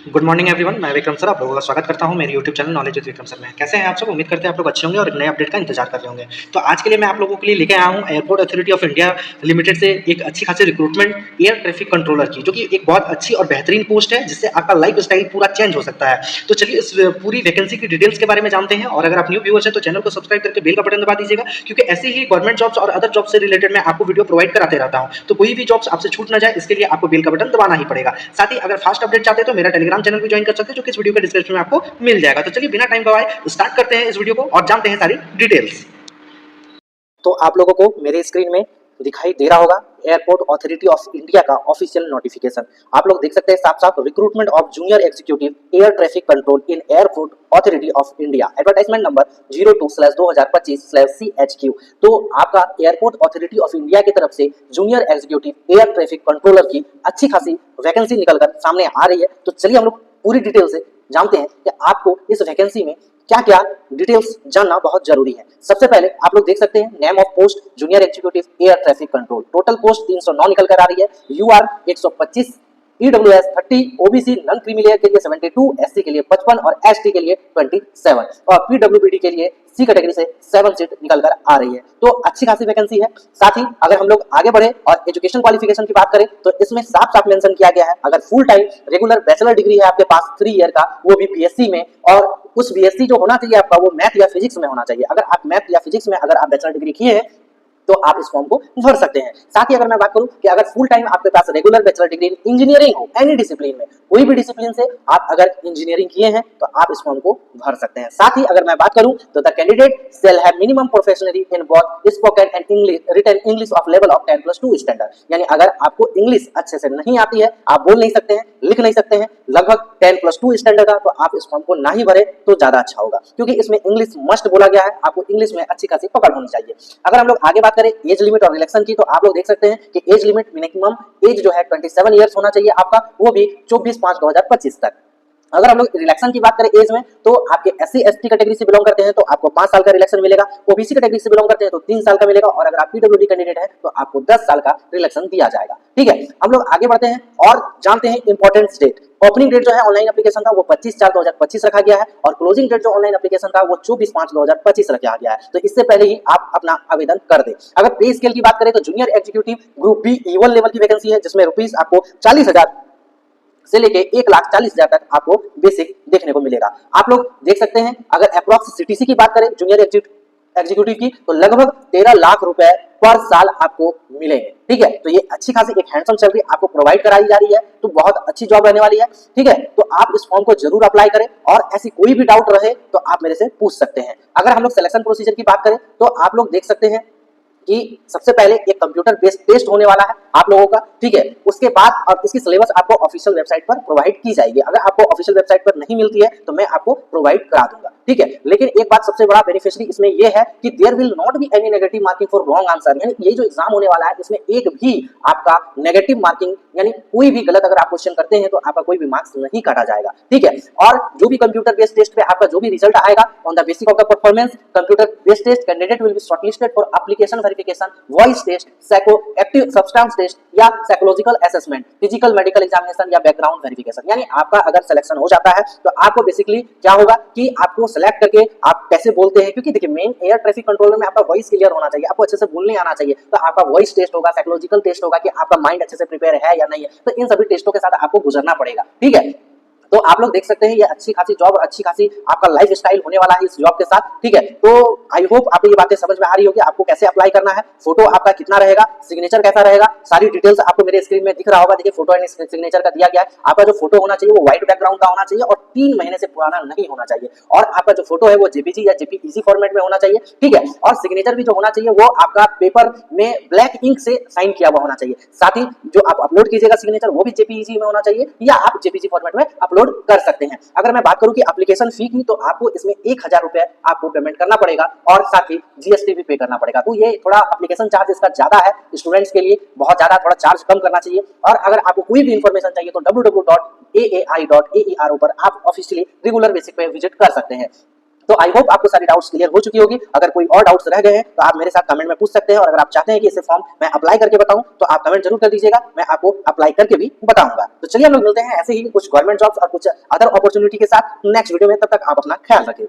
Good morning everyone, मैं Vikram sir आप लोगों का स्वागत करता हूं मेरे YouTube channel knowledge with Vikram sir में। कैसे हैं आप सब? उम्मीद करते हैं आप लोग अच्छे होंगे और एक नए अपडेट का इंतजार कर रहे होंगे। तो आज के लिए मैं आप लोगों के लिए लेके आया हूं airport authority of India limited से एक अच्छी खासी रिक्रूटमेंट एयर ट्रैफिक कंट्रोलर की, जो कि एक बहुत अच्छी और बेहतरीन पोस्ट है जिससे आपका लाइफ स्टाइल पूरा चेंज हो सकता है। तो चलिए इस पूरी वैकेंसी की डिटेल्स के बारे में जानते हैं। और अगर आप न्यू व्यूअर्स हैं तो चैनल को सब्सक्राइब करके बेल का बटन दबा दीजिएगा, क्योंकि ऐसे ही गवर्नमेंट जॉब्स और अदर जॉब से रिलेटेड मैं आपको वीडियो प्रोवाइड कराते रहता हूं। तो कोई भी जॉब्स आपसे छूट ना जाए, इसके लिए आपको बेल का बटन दबाना ही पड़ेगा। साथ ही अगर फास्ट अपडेट चाहते हैं तो मेरा टेलीग्राम चैनल भी ज्वाइन कर सकते हैं, जो कि इस वीडियो के डिस्क्रिप्शन में आपको मिल जाएगा। तो चलिए बिना टाइम गवाए स्टार्ट करते हैं इस वीडियो को और जानते हैं सारी डिटेल्स। तो आप लोगों को मेरे स्क्रीन में दिखाई दे रहा होगा एयरपोर्ट अथॉरिटी ऑफ इंडिया का ऑफिशियल नोटिफिकेशन। आप लोग देख सकते हैं साफ साफ, recruitment of junior executive air traffic control in airport authority of India, advertisement number 02/2025/CHQ। तो आपका एयरपोर्ट अथॉरिटी ऑफ इंडिया की तरफ से junior executive air traffic controller की अच्छी खासी वैकेंसी निकलकर सामने आ रही है। तो चलिए हम लोग पूरी डिटेल से जानते हैं कि आपको इस वैकेंसी में क्या क्या डिटेल्स जानना बहुत जरूरी है। सबसे पहले आप लोग देख सकते हैं name of post junior executive air traffic control. Total post 309 निकल कर आ रही है। UR 125, EWS 30, OBC non creamy layer के लिए 72, एससी के लिए 55 और एसटी के लिए 27 और पीडब्ल्यूबीडी के लिए सी कैटेगरी से 7 सीट निकल कर आ रही है। तो अच्छी खासी वैकेंसी है। साथ ही अगर हम लोग आगे बढ़े और एजुकेशन क्वालिफिकेशन की बात करें तो इसमें साफ साफ मेंशन किया गया है, अगर full time regular bachelor degree है आपके पास 3 ईयर का, वो भी बीएससी में, और उस बीएससी जो होना चाहिए आपका वो मैथ या फिजिक्स में होना चाहिए। अगर आप मैथ या फिजिक्स में अगर आप बैचलर डिग्री किए हैं तो आप इस फॉर्म को भर सकते हैं। साथ ही अगर मैं बात करूं कि अगर फुल टाइम आपके पास regular bachelor degree in engineering हो, एनी डिसिप्लिन में, कोई भी डिसिप्लिन से आप अगर इंजीनियरिंग किए हैं तो आप इस फॉर्म को भर सकते हैं। साथ ही अगर मैं बात करूं तो the candidate shall have minimum professionally in both spoken and English written English of level of 10+2 standard. यानी अगर आपको इंग्लिश अच्छे से नहीं आती है, आप बोल नहीं सकते हैं, लिख नहीं सकते हैं लगभग 10+2 स्टैंडर्ड का, तो आप इस फॉर्म को ना ही भरे तो ज्यादा अच्छा होगा, क्योंकि इसमें इंग्लिश मस्ट बोला गया है। आपको इंग्लिश में अच्छी खासी पकड़ होनी चाहिए। अगर हम लोग आगे बात करें एज लिमिट और रिलैक्सेशन की, तो आप लोग देख सकते हैं कि एज लिमिट मिनिमम एज जो है 27 ईयर्स होना चाहिए आपका, वो भी 24/5/2025 तक। अगर हम लोग रिलैक्सेशन की बात करें एज में, तो आपके एससी एसटी कैटेगरी से बिलोंग करते हैं तो आपको 5 साल का रिलैक्सेशन मिलेगा, ओबीसी कैटेगरी से बिलोंग करते हैं तो 3 साल का मिलेगा, और अगर आप पीडब्ल्यूडी कैंडिडेट हैं तो आपको 10 साल का रिलैक्सेशन दिया जाएगा। ठीक है, हम लोग आगे बढ़ते हैं और जानते हैं इंपॉर्टेंट डेट। ओपनिंग डेट जो है ऑनलाइन एप्लीकेशन का वो 25/4/2025 रखा गया है, और क्लोजिंग डेट जो ऑनलाइन एप्लीकेशन का वो 24/5/2025 रखा गया है। तो इससे पहले ही आप अपना आवेदन कर दें। अगर पे स्केल की बात करें तो junior executive group B E1 level की वैकेंसी है, जिसमें रुपीस आपको 40,000 से लेके 1,40,000 तक आपको बेसिक देखने को मिलेगा। आप लोग देख सकते हैं अगर अप्रॉक्स सीटीसी की बात करें जूनियर एग्जीक्यूटिव की, तो लगभग 13 लाख रुपए पर साल आपको मिलेंगे। ठीक है, तो ये अच्छी खासी एक हैंडसम सैलरी आपको प्रोवाइड कराई जा रही है, तो बहुत अच्छी जॉब रहने वाली है। ठीक है, तो आप इस फॉर्म को जरूर अप्लाई करें, और ऐसी कोई भी डाउट रहे तो आप मेरे से पूछ सकते हैं। अगर हम लोग सिलेक्शन प्रोसीजर की बात करें तो आप लोग देख सकते हैं कि सबसे पहले एक कंप्यूटर बेस्ड टेस्ट होने वाला है आप लोगों का। ठीक है, उसके बाद और इसकी सिलेबस आपको ऑफिशियल वेबसाइट पर प्रोवाइड की जाएगी। अगर आपको ऑफिशियल वेबसाइट पर नहीं मिलती है तो मैं आपको प्रोवाइड करा दूंगा। ठीक है, लेकिन एक बात सबसे बड़ा बेनिफिशियरी इसमें यह है कि there will not be any negative marking for wrong answer. यानी ये जो एग्जाम होने वाला है इसमें एक भी आपका नेगेटिव मार्किंग, यानी कोई भी गलत अगर आप क्वेश्चन करते हैं तो आपका कोई भी मार्क्स नहीं काटा जाएगा। ठीक है, और जो भी कंप्यूटर बेस्ड टेस्ट पे आपका जो भी रिजल्ट आएगा on the basis of the performance computer based test, candidate will be shortlisted for application verification, voice test, psychoactive substance test या psychological assessment, physical medical examination या background verification. यानी आपका अगर सिलेक्शन हो जाता है तो आपको बेसिकली क्या होगा कि आपको सेलेक्ट करके आप कैसे बोलते हैं, क्योंकि देखिए मेन एयर ट्रैफिक कंट्रोलर में आपका वॉइस क्लियर होना चाहिए, आपको अच्छे से बोलने आना चाहिए। तो आपका वॉइस टेस्ट होगा, साइकोलॉजिकल टेस्ट होगा कि आपका माइंड अच्छे से प्रिपेयर है या नहीं है। तो इन सभी टेस्टों के साथ आपको गुजरना पड़ेगा। ठीक है, तो आप लोग देख सकते हैं ये अच्छी खासी जॉब और अच्छी खासी आपका लाइफ स्टाइल होने वाला है इस जॉब के साथ। ठीक है, तो आई होप आपको ये बातें समझ में आ रही होगी आपको कैसे अप्लाई करना है, फोटो आपका कितना रहेगा, सिग्नेचर कैसा रहेगा, सारी डिटेल्स आपको मेरे स्क्रीन में दिख रहा होगा। देखिए फोटो एंड सिग्नेचर का दिया गया है। आपका जो फोटो होना चाहिए वो व्हाइट बैकग्राउंड का होना चाहिए और 3 महीने से पुराना नहीं होना चाहिए, और आपका जो फोटो है वो जेपीजी या जेपीईजी फॉर्मेट में होना चाहिए। ठीक है, और सिग्नेचर भी जो होना चाहिए वो आपका पेपर में ब्लैक इंक से साइन किया हुआ होना चाहिए। साथ ही जो आप अपलोड कीजिएगा सिग्नेचर वो भी जेपीईजी में होना चाहिए, या आप जेपीजी फॉर्मेट में अपलोड कर सकते हैं। अगर मैं बात करूं कि एप्लीकेशन फी की, तो आपको इसमें 1,000 रुपए आपको पेमेंट करना पड़ेगा, और साथ ही जीएसटी भी पे करना पड़ेगा। तो ये थोड़ा एप्लीकेशन चार्ज इसका ज्यादा है स्टूडेंट्स के लिए, बहुत ज्यादा, थोड़ा चार्ज कम करना चाहिए। और अगर आपको कोई भी इंफॉर्मेशन चाहिए तो www.aai.aer पर आप ऑफिशियली रेगुलर बेसिस पे विजिट कर सकते हैं। तो आई होप आपको सारी डाउट्स क्लियर हो चुकी होगी। अगर कोई और डाउट्स रह गए हैं तो आप मेरे साथ कमेंट में पूछ सकते हैं, और अगर आप चाहते हैं कि इसे फॉर्म मैं अप्लाई करके बताऊं तो आप कमेंट जरूर कर दीजिएगा, मैं आपको अप्लाई करके भी बताऊंगा। तो चलिए हम लोग मिलते हैं ऐसे ही कुछ गवर्नमेंट जॉब्स और कुछ अदर अपॉर्चुनिटी के साथ नेक्स्ट वीडियो में। तब तक आप अपना ख्याल रखें।